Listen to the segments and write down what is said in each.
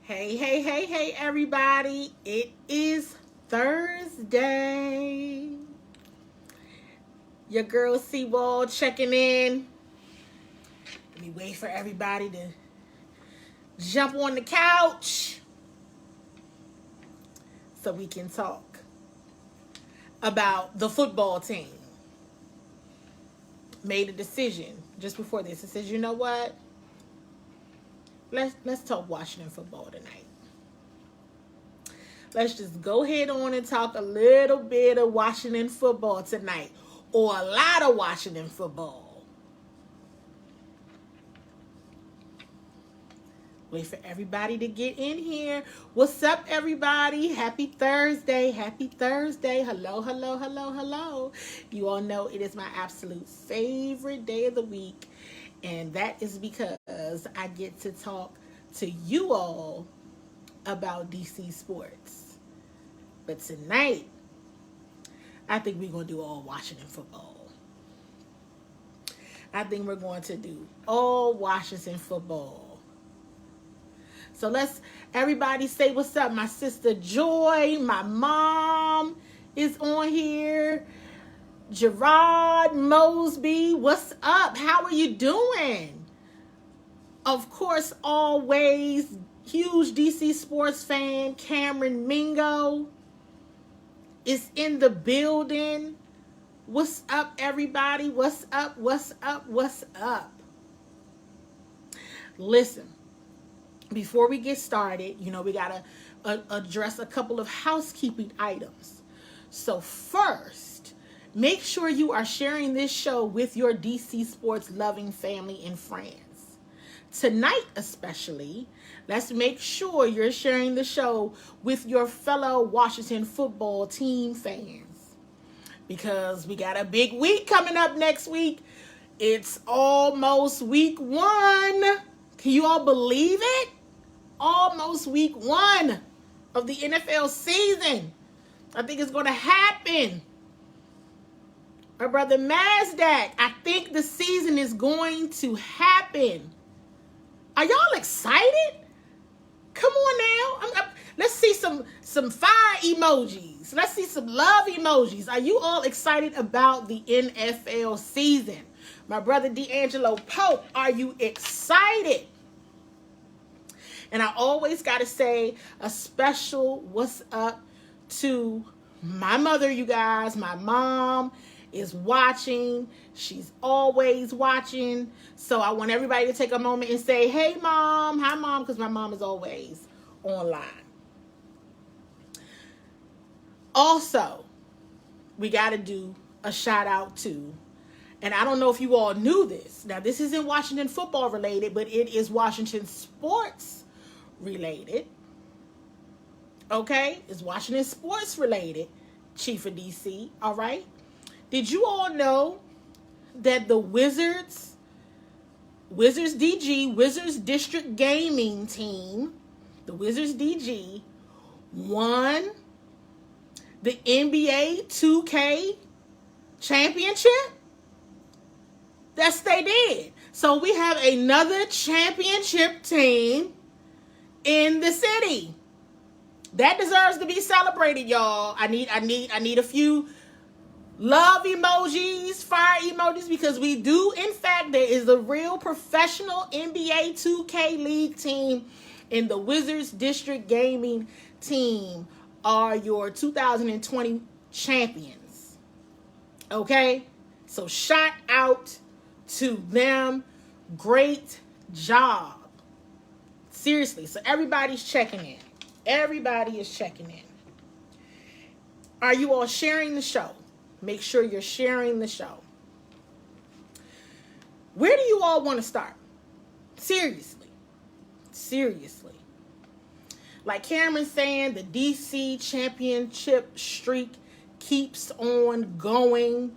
Hey, hey, hey, hey, everybody. It is Thursday. Your girl CWall checking in. Let me wait for everybody to jump on the couch so we can talk about the football team. Made a decision just before this. It says, you know what? Let's talk Washington football tonight. Let's just go ahead on and talk a little bit of Washington football tonight, or a lot of Washington football. Wait for everybody to get in here. What's up, everybody? Happy Thursday. Happy Thursday. Hello, hello, hello, hello. You all know it is my absolute favorite day of the week, and that is because I get to talk to you all about DC sports. But tonight, I think we're going to do all Washington football. I think we're going to do all Washington football. So let's everybody say what's up. My sister Joy, my mom is on here. Gerard Mosby, what's up? How are you doing? Of course, always huge DC sports fan Cameron Mingo is in the building. What's up, everybody? What's up? What's up? What's up? Listen, before we get started, we got to address a couple of housekeeping items. So first, make sure you are sharing this show with your DC sports loving family and friends. Tonight especially, let's make sure you're sharing the show with your fellow Washington football team fans, because we got a big week coming up next week. It's almost week 1. Can you all believe it? Almost week 1 of the NFL season. I think it's going to happen. My brother Mazdak, I think the season is going to happen. Are y'all excited? Come on now. Let's see some fire emojis. Let's see some love emojis. Are you all excited about the NFL season? My brother D'Angelo Pope, are you excited? And I always got to say a special what's up to my mother, you guys. My mom is watching. She's always watching. So I want everybody to take a moment and say, hey, Mom. Hi, Mom, because my mom is always online. Also, we got to do a shout out to, and I don't know if you all knew this. Now, this isn't Washington football related, but it is Washington sports related. Okay? It's Washington sports related, Chief of DC. All right? Did you all know that the Wizards DG, Wizards District Gaming Team, the Wizards DG, won the NBA 2K championship? Yes, they did. So we have another championship team in the city. That deserves to be celebrated, y'all. I need a few love emojis, fire emojis, because we do, in fact, there is a real professional NBA 2K League team, and the Wizards District Gaming Team are your 2020 champions. Okay? So shout out to them. Great job. Seriously. So everybody's checking in. Everybody is checking in. Are you all sharing the show? Make sure you're sharing the show. Where do you all want to start? Seriously. Seriously. Like Cameron's saying, the DC championship streak keeps on going.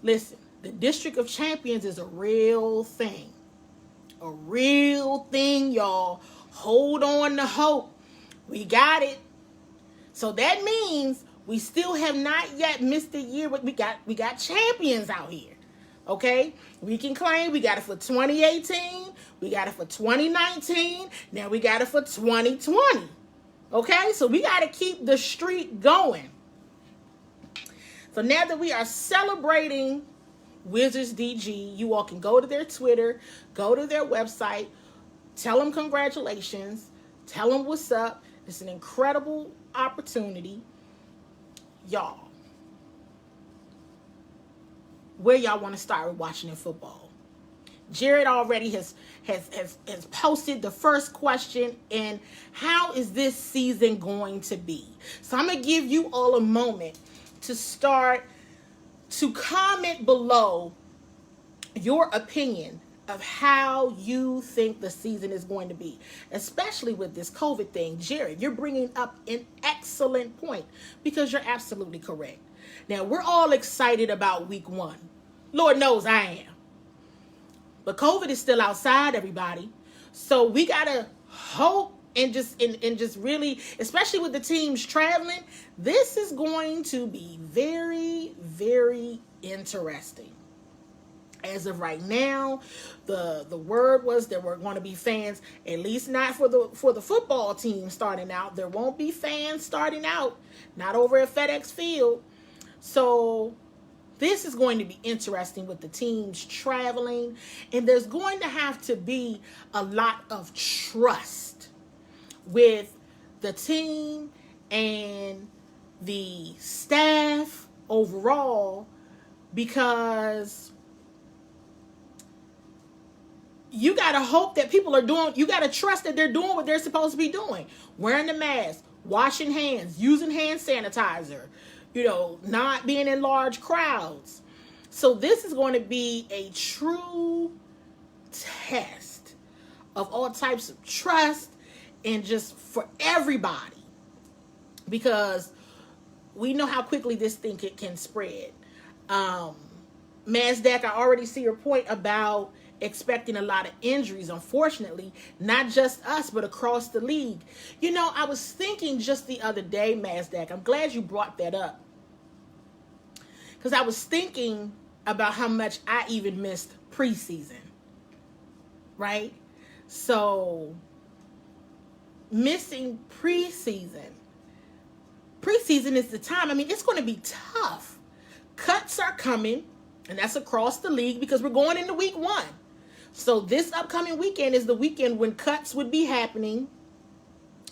Listen, the District of Champions is a real thing. A real thing, y'all. Hold on to hope. We got it. So that means we still have not yet missed a year, but we got champions out here. Okay, we can claim we got it for 2018, we got it for 2019, now we got it for 2020. Okay, so we got to keep the streak going. So now that we are celebrating Wizards DG, you all can go to their Twitter, go to their website, tell them congratulations, tell them what's up. It's an incredible opportunity. Y'all, where y'all want to start with Washington football? Jared already has posted the first question, and how is this season going to be? So I'm going to give you all a moment to start to comment below your opinion of how you think the season is going to be, especially with this COVID thing. Jared, you're bringing up an excellent point because you're absolutely correct. Now, we're all excited about week 1. Lord knows I am. But COVID is still outside, everybody. So we got to hope and just really, especially with the teams traveling, this is going to be very, very interesting. As of right now, the word was there were going to be fans, at least not for the football team starting out. There won't be fans starting out, not over at FedEx Field. So this is going to be interesting with the teams traveling, and there's going to have to be a lot of trust with the team and the staff overall, because you got to hope that people are doing, you got to trust that they're doing what they're supposed to be doing. Wearing the mask, washing hands, using hand sanitizer, not being in large crowds. So this is going to be a true test of all types of trust and just for everybody, because we know how quickly this thing can spread. Masdak, I already see your point about expecting a lot of injuries, unfortunately, not just us, but across the league. I was thinking just the other day, Masdak, I'm glad you brought that up, because I was thinking about how much I even missed preseason, right? So missing preseason is the time. I mean, it's going to be tough. Cuts are coming, and that's across the league because we're going into week 1. So this upcoming weekend is the weekend when cuts would be happening.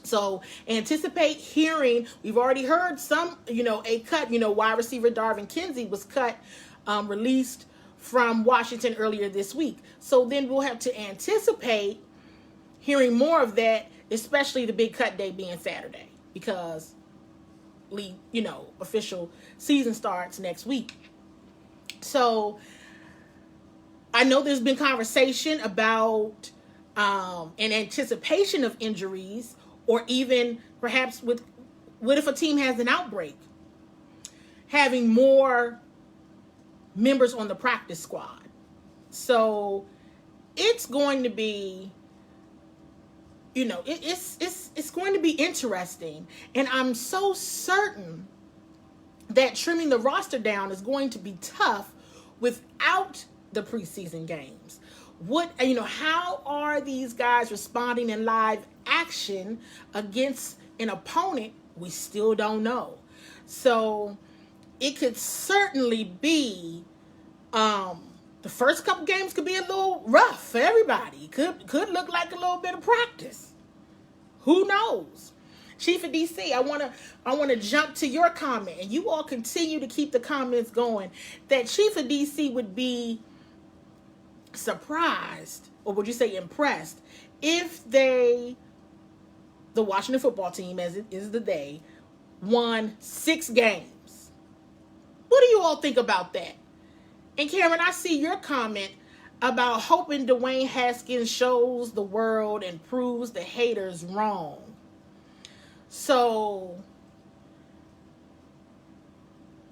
So anticipate hearing, we've already heard some, a cut, wide receiver Darvin Kinsey was cut, released from Washington earlier this week. So then we'll have to anticipate hearing more of that, especially the big cut day being Saturday, because official season starts next week. So I know there's been conversation about an anticipation of injuries, or even perhaps what if a team has an outbreak, having more members on the practice squad. So it's going to be, it's going to be interesting. And I'm so certain that trimming the roster down is going to be tough without the preseason games. How are these guys responding in live action against an opponent we still don't know? So it could certainly be, the first couple games could be a little rough for everybody. Could look like a little bit of practice. Who knows? Chief of DC, I want to jump to your comment, and you all continue to keep the comments going, that Chief of DC would be surprised, or would you say impressed, if the Washington football team, as it is today, won 6 games. What do you all think about that? And Cameron, I see your comment about hoping Dwayne Haskins shows the world and proves the haters wrong. So,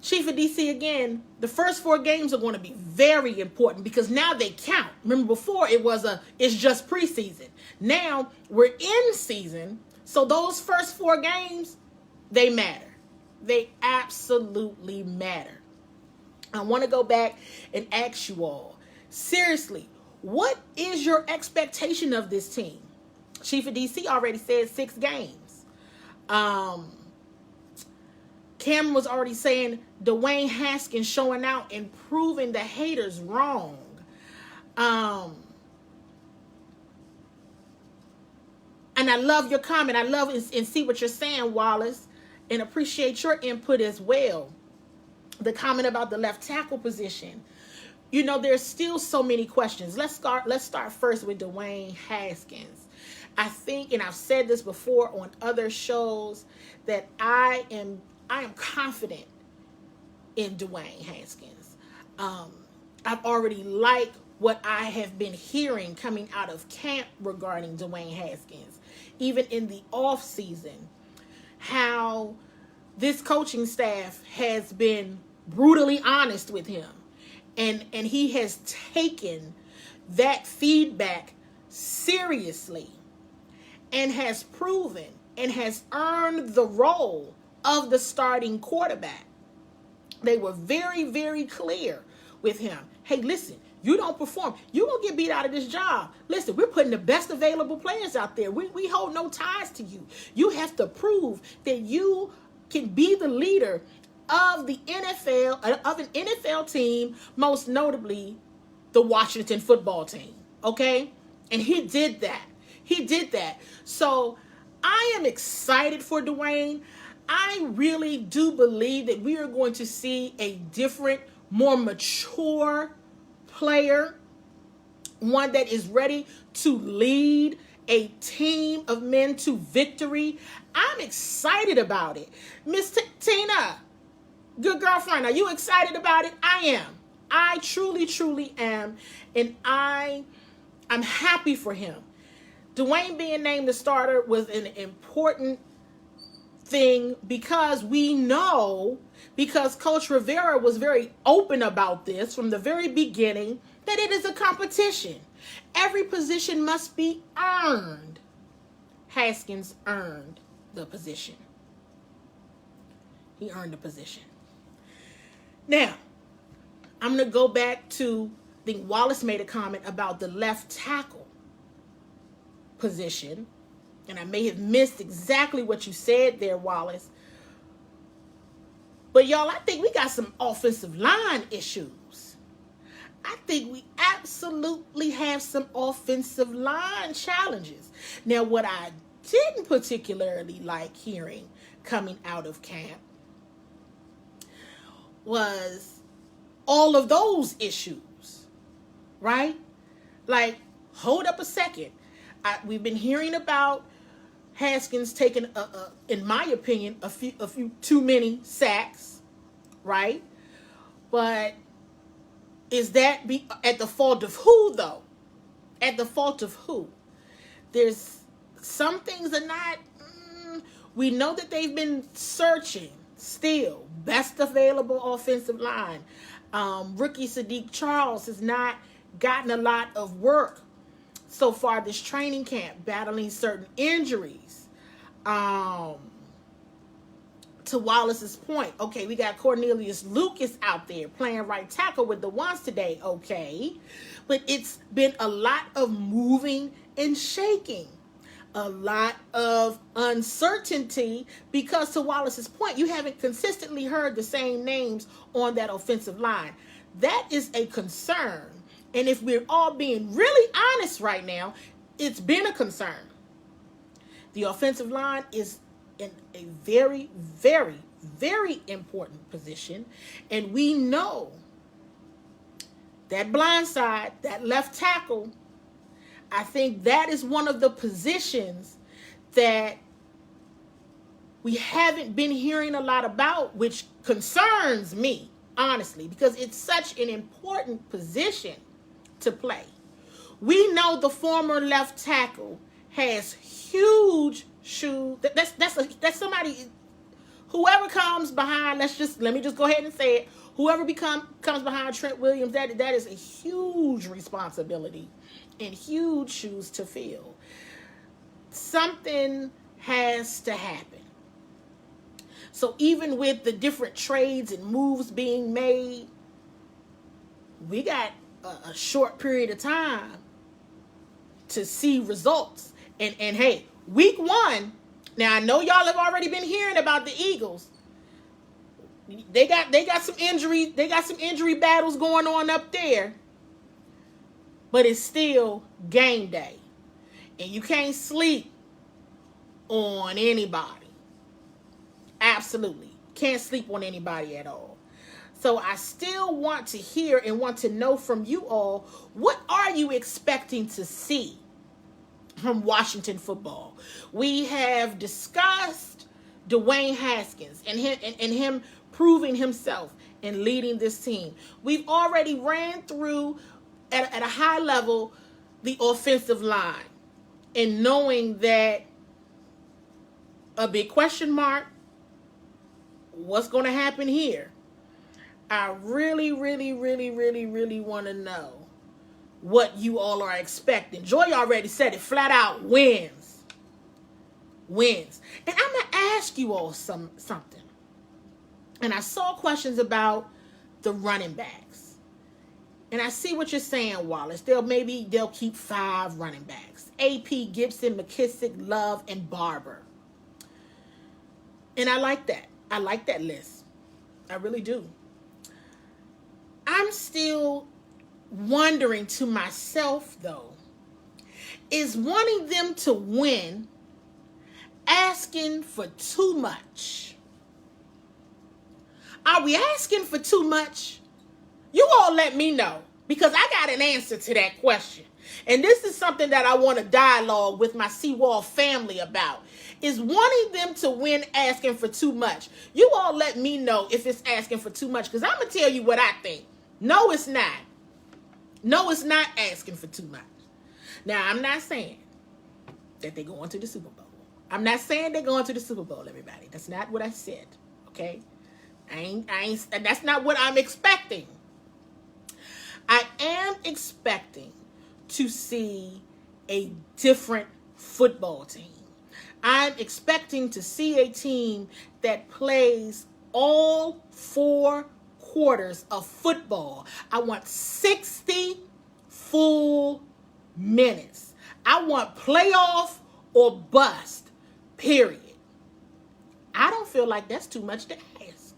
Chief of DC, again, the first 4 games are going to be very important because now they count. Remember, before it's just preseason. Now we're in season, so those first 4 games, they matter. They absolutely matter. I want to go back and ask you all, seriously, what is your expectation of this team? Chief of DC already said 6 games. Cameron was already saying Dwayne Haskins showing out and proving the haters wrong. And I love your comment. I love and see what you're saying, Wallace, and appreciate your input as well. The comment about the left tackle position. You know, there's still so many questions. Let's start first with Dwayne Haskins. I think, and I've said this before on other shows, that I am confident in Dwayne Haskins. I've already liked what I have been hearing coming out of camp regarding Dwayne Haskins, even in the off season, how this coaching staff has been brutally honest with him, and he has taken that feedback seriously and has proven and has earned the role of the starting quarterback. They were very, very clear with him. Hey, listen, you don't perform, you're going to get beat out of this job. Listen, we're putting the best available players out there. We hold no ties to you. You have to prove that you can be the leader of the NFL, of an NFL team, most notably the Washington football team. Okay? And he did that. He did that. So I am excited for Dwayne. I really do believe that we are going to see a different, more mature player, one that is ready to lead a team of men to victory. I'm excited about it. Miss Tina, good girlfriend, are you excited about it? I am. I truly, truly am. And I'm happy for him. Dwayne being named the starter was an important thing because we know, because Coach Rivera was very open about this from the very beginning, that it is a competition. Every position must be earned. Haskins earned the position. He earned the position. Now, I'm going to go back to, I think Wallace made a comment about the left tackle position, and I may have missed exactly what you said there, Wallace. But y'all, I think we got some offensive line issues. I think we absolutely have some offensive line challenges. Now, what I didn't particularly like hearing coming out of camp was all of those issues, right? Like, hold up a second. We've been hearing about Haskins taking, in my opinion, a few too many sacks, right? But is that at the fault of who, though? At the fault of who? There's some things are not. We know that they've been searching still. Best available offensive line. Rookie Sadiq Charles has not gotten a lot of work so far this training camp, battling certain injuries. To Wallace's point, okay, we got Cornelius Lucas out there playing right tackle with the ones today, okay. But it's been a lot of moving and shaking. A lot of uncertainty because, to Wallace's point, you haven't consistently heard the same names on that offensive line. That is a concern. And if we're all being really honest right now, it's been a concern. The offensive line is in a very, very, very important position. And we know that blind side, that left tackle, I think that is one of the positions that we haven't been hearing a lot about, which concerns me, honestly, because it's such an important position to play. We know the former left tackle has huge shoes. That's somebody, whoever comes behind, let me just go ahead and say it. Whoever comes behind Trent Williams, that is a huge responsibility and huge shoes to fill. Something has to happen. So even with the different trades and moves being made, we got a short period of time to see results. And hey, week 1, now I know y'all have already been hearing about the Eagles. They got some injury battles going on up there. But it's still game day. And you can't sleep on anybody. Absolutely. Can't sleep on anybody at all. So I still want to hear and want to know from you all, what are you expecting to see from Washington football? We have discussed Dwayne Haskins and him proving himself and leading this team. We've already ran through at a high level the offensive line, and knowing that a big question mark, what's going to happen here? I really, really, really, really, really want to know what you all are expecting. Joy already said it flat out, wins. And I'm going to ask you all something. And I saw questions about the running backs. And I see what you're saying, Wallace. They'll keep 5 running backs. AP, Gibson, McKissick, Love, and Barber. And I like that. I like that list. I really do. I'm still wondering to myself, though, is wanting them to win asking for too much? Are we asking for too much? You all let me know, because I got an answer to that question. And this is something that I want to dialogue with my CWall family about. Is wanting them to win asking for too much? You all let me know if it's asking for too much, because I'm going to tell you what I think. No, it's not. No, it's not asking for too much. Now, I'm not saying that they're going to the Super Bowl. I'm not saying they're going to the Super Bowl, everybody. That's not what I said, okay? That's not what I'm expecting. I am expecting to see a different football team. I'm expecting to see a team that plays all 4 quarters of football. I want 60 full minutes. I want playoff or bust, period. I don't feel like that's too much to ask.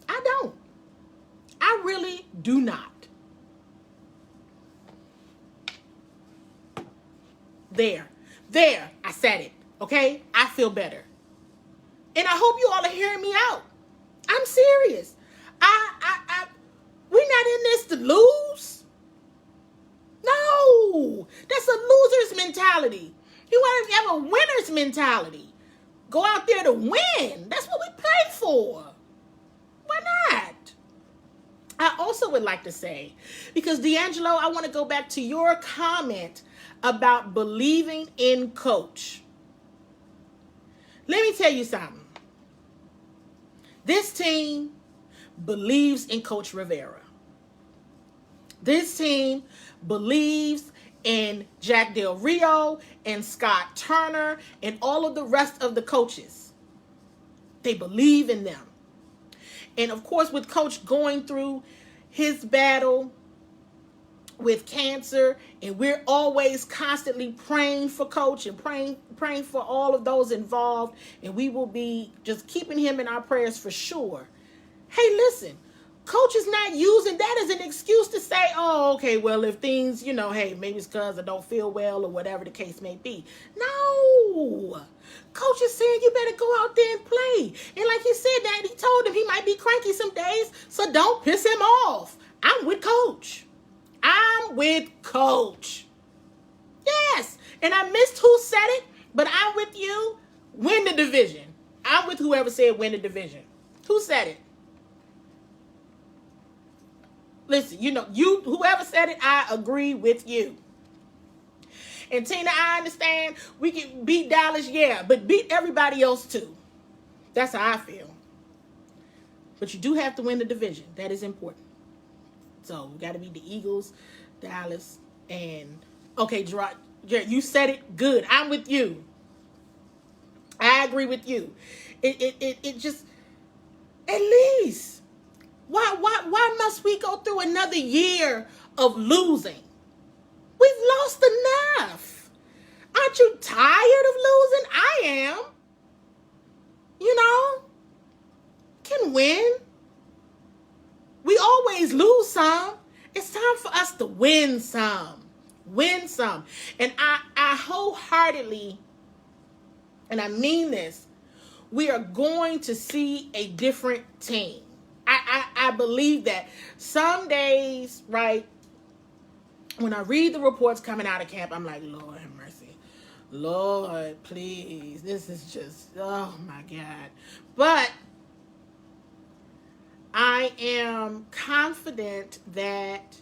I don't. I really do not. There, I said it, okay? I feel better. And I hope you all are hearing me out. I'm serious. We're not in this to lose. No, that's a loser's mentality. You want to have a winner's mentality. Go out there to win. That's what we play for. Why not? I also would like to say, because D'Angelo, I want to go back to your comment about believing in coach. Let me tell you something. This team believes in Coach Rivera. This team believes in Jack Del Rio and Scott Turner and all of the rest of the coaches. They believe in them. And of course, with Coach going through his battle with cancer, and we're always constantly praying for Coach and praying for all of those involved, and we will be just keeping him in our prayers for sure. Hey, listen, Coach is not using that as an excuse to say, oh, okay, well, if things, hey, maybe it's because I don't feel well or whatever the case may be. No. Coach is saying you better go out there and play. And like he said, that he told him he might be cranky some days, so don't piss him off. I'm with Coach. Yes. And I missed who said it, but I'm with you. Win the division. I'm with whoever said win the division. Who said it? Listen, whoever said it, I agree with you. And Tina, I understand we can beat Dallas, yeah, but beat everybody else too. That's how I feel. But you do have to win the division. That is important. So we got to beat the Eagles, Dallas, and okay, Gerard, you said it good. I'm with you. I agree with you. It just, at least Why must we go through another year of losing? We've lost enough. Aren't you tired of losing? I am. You know, can win. We always lose some. It's time for us to win some. Win some. And I wholeheartedly, and I mean this, we are going to see a different team. I believe that. Some days, right, when I read the reports coming out of camp, I'm like, Lord have mercy. Lord, please. This is just, oh my God. But I am confident that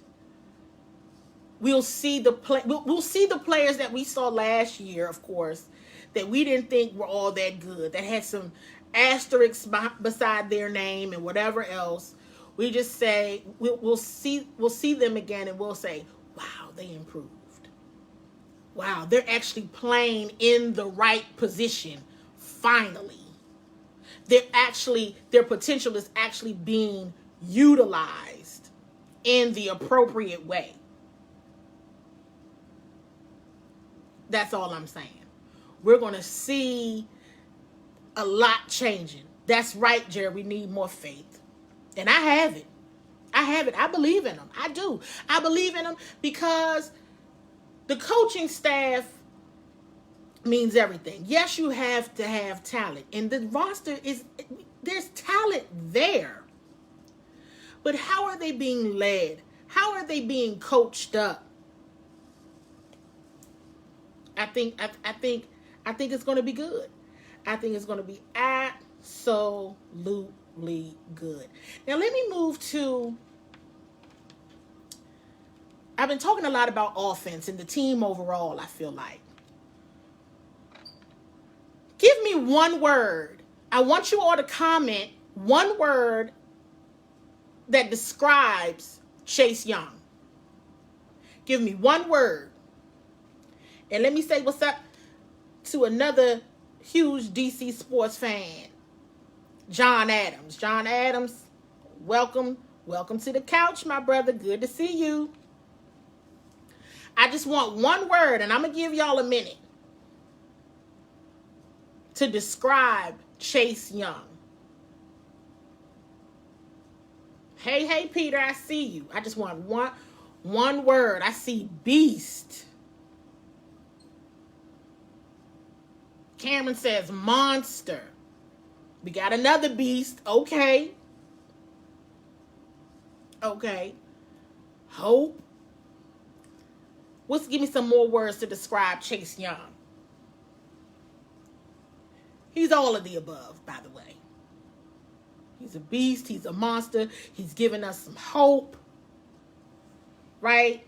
we'll see the players that we saw last year, of course, that we didn't think were all that good, that had some asterisks beside their name and whatever else. We just say we'll see them again, and we'll say, wow, they improved. Wow, they're actually playing in the right position. Finally, their potential is actually being utilized in the appropriate way. That's all I'm saying. We're going to see a lot changing. That's right, Jerry. We need more faith. And I have it. I believe in them. I do. I believe in them because the coaching staff means everything. Yes, you have to have talent. And the roster there's talent there. But how are they being led? How are they being coached up? I think it's going to be good. I think it's going to be absolutely good. Now let me move to, I've been talking a lot about offense and the team overall, I feel like. Give me one word. I want you all to comment one word that describes Chase Young. Give me one word. And let me say what's up to another huge DC sports fan, John Adams. John Adams, welcome. Welcome to the couch, my brother. Good to see you. I just want one word, and I'm going to give y'all a minute to describe Chase Young. Hey, Peter, I see you. I just want one word. I see beast. Cameron says monster. We got another beast. Okay. Hope. Give me some more words to describe Chase Young. He's all of the above, by the way. He's a beast. He's a monster. He's giving us some hope. Right?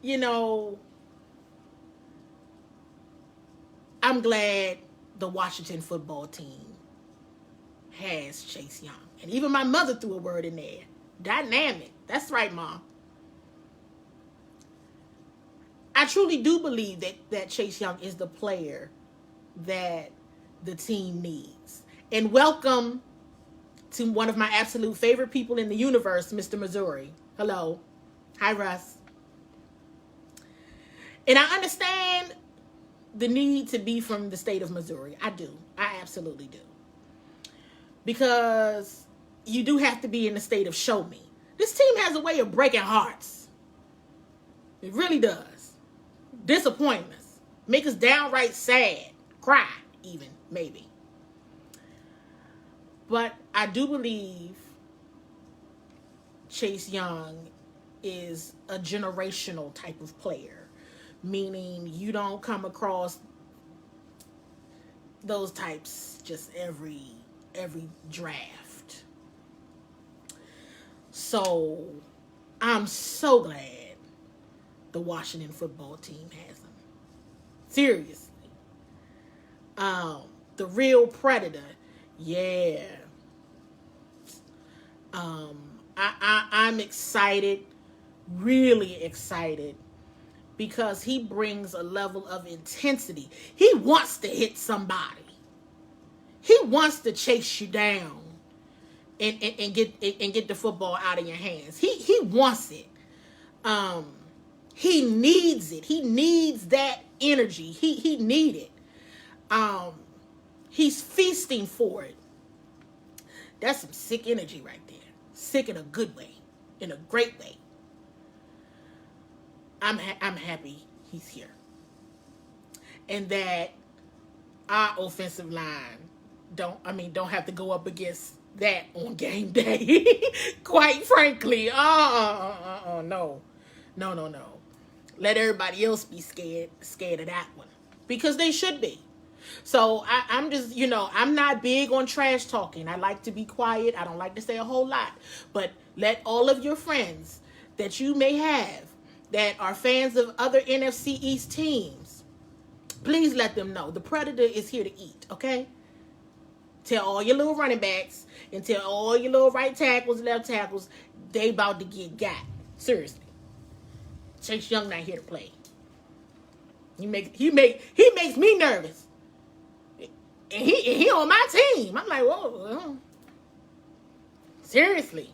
You know, I'm glad the Washington football team has Chase Young. And even my mother threw a word in there. Dynamic. That's right, Mom. I truly do believe that Chase Young is the player that the team needs. And welcome to one of my absolute favorite people in the universe, Mr. Missouri. Hello. Hi, Russ. And I understand the need to be from the state of Missouri. I do. I absolutely do. Because you do have to be in the state of show me. This team has a way of breaking hearts. It really does. Disappoint us. Make us downright sad. Cry, even, maybe. But I do believe Chase Young is a generational type of player. Meaning you don't come across those types just every draft. So I'm so glad the Washington football team has him. Seriously. The real predator. Yeah. I'm excited, really excited, because he brings a level of intensity. He wants to hit somebody. he wants to chase you down and get the football out of your hands. He wants it. He needs it. He needs that energy. He need it. He's feasting for it. That's some sick energy right there. Sick in a good way, in a great way. I'm happy he's here, and that our offensive line don't have to go up against that on game day. Quite frankly, no. Let everybody else be scared of that one, because they should be. So I'm just, I'm not big on trash talking. I like to be quiet. I don't like to say a whole lot. But let all of your friends that you may have that are fans of other NFC East teams, please let them know the Predator is here to eat, okay? Tell all your little running backs and tell all your little right tackles, left tackles, they about to get got. Seriously. Chase Young not here to play. He makes me nervous. And he on my team. I'm like, whoa. Seriously.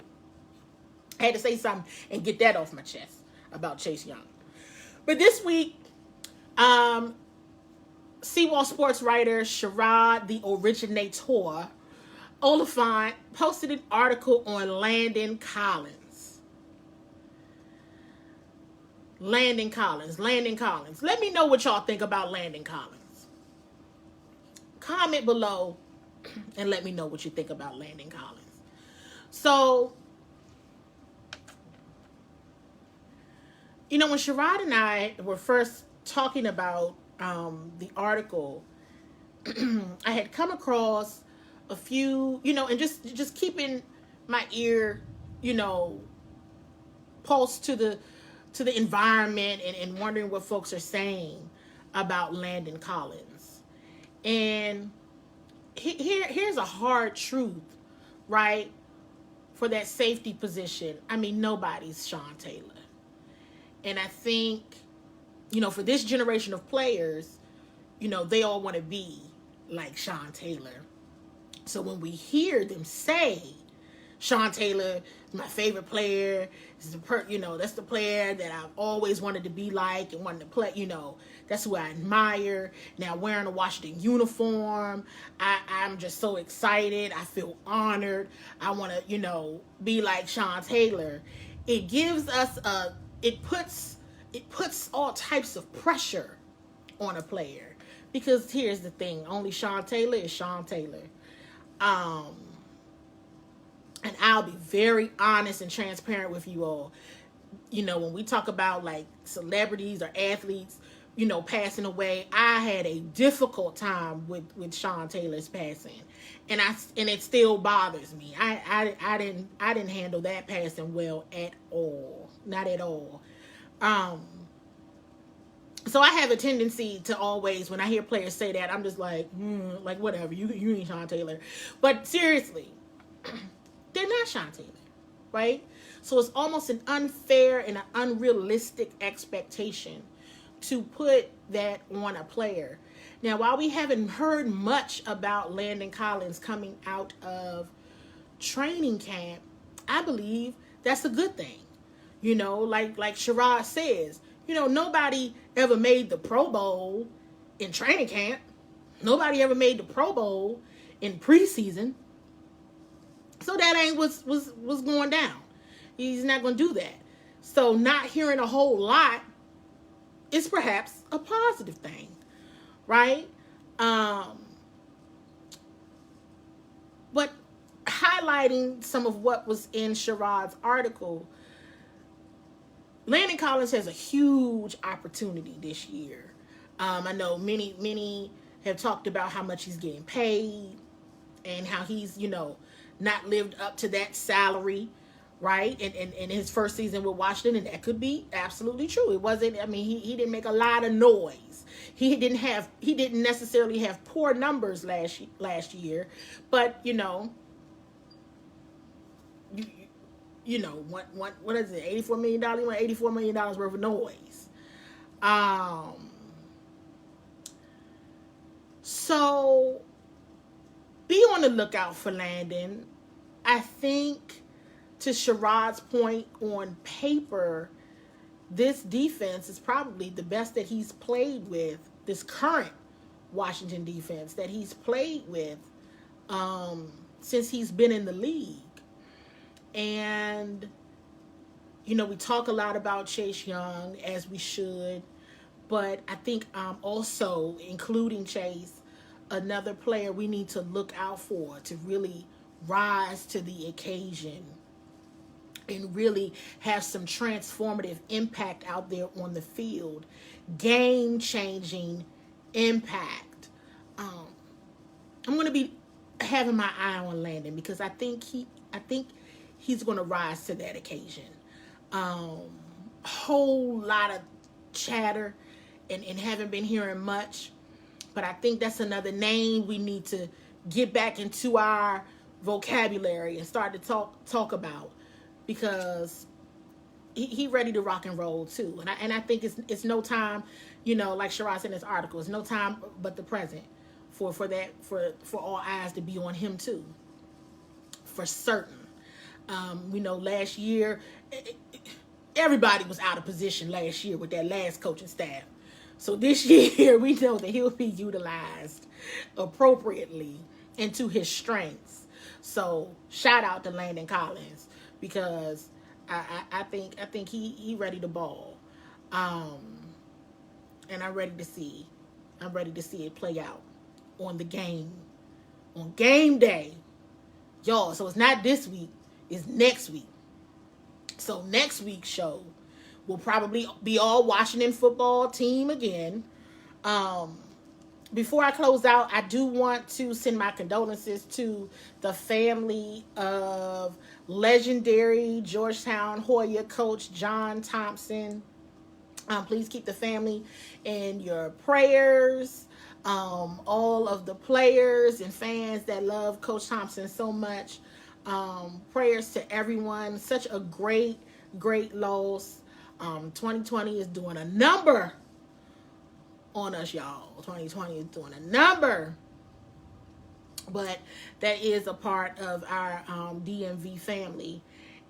I had to say something and get that off my chest about Chase Young. But this week, CWall sports writer Sherrod, the originator, Oliphant, posted an article on Landon Collins. Landon Collins. Let me know what y'all think about Landon Collins. Comment below and let me know what you think about Landon Collins. So, when Sherrod and I were first talking about the article, I had come across a few, and just keeping my ear, pulse to the environment and wondering what folks are saying about Landon Collins. And here's a hard truth, right? For that safety position. Nobody's Sean Taylor. And I think, for this generation of players, they all want to be like Sean Taylor. So when we hear them say, Sean Taylor is my favorite player, is that's the player that I've always wanted to be like and wanted to play, that's who I admire. Now wearing a Washington uniform, I'm just so excited. I feel honored. I want to, be like Sean Taylor. It gives us it puts all types of pressure on a player, because here's the thing: only Sean Taylor is Sean Taylor. And I'll be very honest and transparent with you all. When we talk about like celebrities or athletes, passing away, I had a difficult time with Sean Taylor's passing, and it still bothers me. I didn't handle that passing well at all, not at all. So I have a tendency to always, when I hear players say that, I'm just like whatever, you ain't Sean Taylor. But seriously, they're not Sean Taylor, right? So it's almost an unfair and an unrealistic expectation to put that on a player. Now, while we haven't heard much about Landon Collins coming out of training camp, I believe that's a good thing. Like Sherrod says, nobody ever made the Pro Bowl in training camp. Nobody ever made the Pro Bowl in preseason. So that ain't what's going down. He's not going to do that. So not hearing a whole lot is perhaps a positive thing, right? But highlighting some of what was in Sherrod's article, Landon Collins has a huge opportunity this year. I know many have talked about how much he's getting paid and how he's, not lived up to that salary, right? And in his first season with Washington, and that could be absolutely true. It wasn't, he didn't make a lot of noise. He didn't necessarily have poor numbers last year, but what is it, $84 million? He won $84 million worth of noise. So be on the lookout for Landon. I think, to Sherrod's point, on paper, this defense is probably the best that he's played with, this current Washington defense that he's played with since he's been in the league. And, you know, we talk a lot about Chase Young, as we should, but I think also, including Chase, another player we need to look out for to really rise to the occasion and really have some transformative impact out there on the field, game-changing impact. I'm going to be having my eye on Landon because I think he's going to rise to that occasion. Whole lot of chatter and haven't been hearing much, but I think that's another name we need to get back into our vocabulary and start to talk about, because he ready to rock and roll too. And I think it's no time, you know, like Sherrod said in his article, it's no time but the present for all eyes to be on him too, for certain. We know last year everybody was out of position last year with that last coaching staff. So this year we know that he'll be utilized appropriately and to his strengths. So shout out to Landon Collins, because I think he ready to ball, and I'm ready to see it play out on game day, y'all. So it's not this week, it's next week. So next week's show will probably be all Washington football team again. Before I close out, I do want to send my condolences to the family of legendary Georgetown Hoya coach John Thompson. Please keep the family in your prayers. All of the players and fans that love Coach Thompson so much. Prayers to everyone. Such a great loss. 2020 is doing a number on us, y'all. 2020 is doing a number. But that is a part of our DMV family,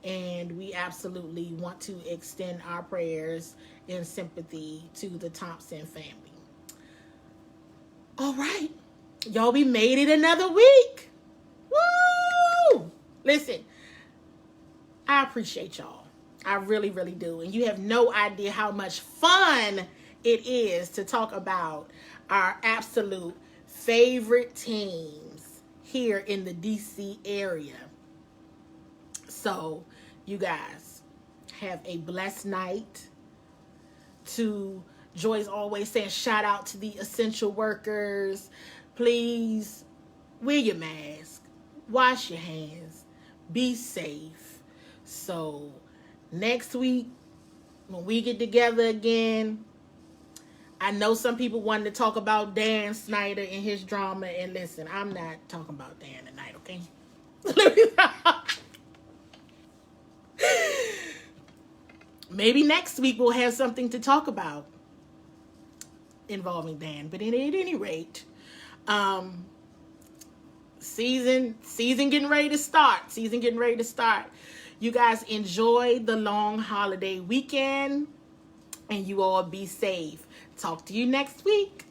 and we absolutely want to extend our prayers and sympathy to the Thompson family. All right, y'all, we made it another week. Woo! Listen, I appreciate y'all. I really, really do. And you have no idea how much fun it is to talk about our absolute favorite teams here in the DC area. So, you guys, have a blessed night. To Joy's always saying, shout out to the essential workers. Please wear your mask, wash your hands, be safe. So next week, when we get together again, I know some people wanted to talk about Dan Snyder and his drama, and listen, I'm not talking about Dan tonight, okay? Maybe next week we'll have something to talk about involving Dan. But at any rate, season getting ready to start. You guys enjoy the long holiday weekend, and you all be safe. Talk to you next week.